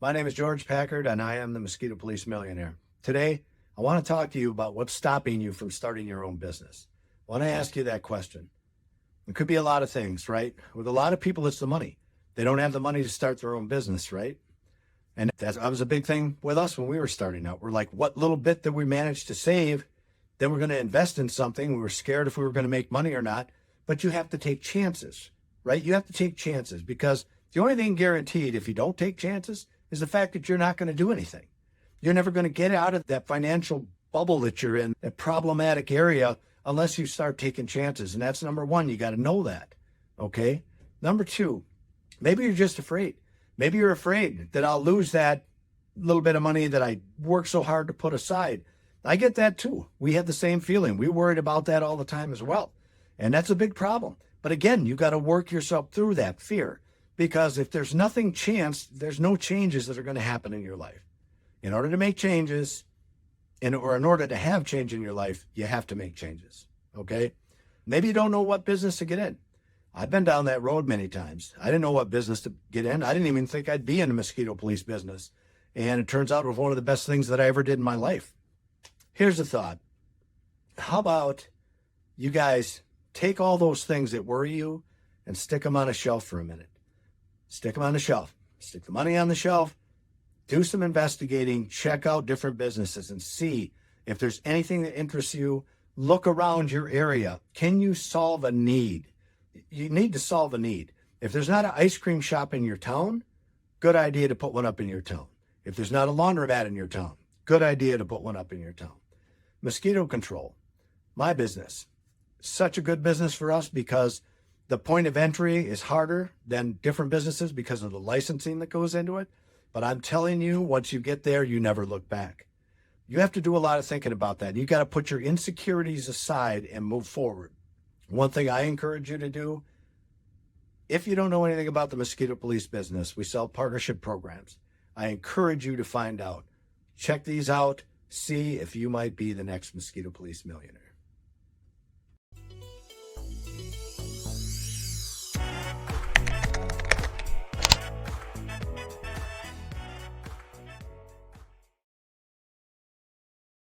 My name is George Packard, and I am the Mosquito Police Millionaire. Today, I want to talk to you about what's stopping you from starting your own business. I want to ask you that question. It could be a lot of things, right? With a lot of people, it's the money. They don't have the money to start their own business, right? And that was a big thing with us when we were starting out. We're like, what little bit that we managed to save, then we're going to invest in something. We were scared if we were going to make money or not. But you have to take chances, right? You have to take chances because the only thing guaranteed if you don't take chances is the fact that you're not going to do anything. You're never going to get out of that financial bubble that you're in, that problematic area, unless you start taking chances. And that's number one. You got to know that. Okay. Number two, maybe you're just afraid. Maybe you're afraid that I'll lose that little bit of money that I worked so hard to put aside. I get that too. We have the same feeling. We worried about that all the time as well. And that's a big problem. But again, you got to work yourself through that fear. Because if there's nothing chance, there's no changes that are going to happen in your life. In order to make changes, or in order to have change in your life, you have to make changes, okay? Maybe you don't know what business to get in. I've been down that road many times. I didn't know what business to get in. I didn't even think I'd be in the mosquito police business. And it turns out it was one of the best things that I ever did in my life. Here's a thought. How about you guys take all those things that worry you and stick them on a shelf for a minute? Stick them on the shelf. Stick the money on the shelf. Do some investigating. Check out different businesses and see if there's anything that interests you. Look around your area. Can you solve a need? You need to solve a need. If there's not an ice cream shop in your town, good idea to put one up in your town. If there's not a laundromat in your town, good idea to put one up in your town. Mosquito control, my business. Such a good business for us because the point of entry is harder than different businesses because of the licensing that goes into it. But I'm telling you, once you get there, you never look back. You have to do a lot of thinking about that. You got to put your insecurities aside and move forward. One thing I encourage you to do, if you don't know anything about the mosquito police business, we sell partnership programs. I encourage you to find out. Check these out. See if you might be the next mosquito police millionaire.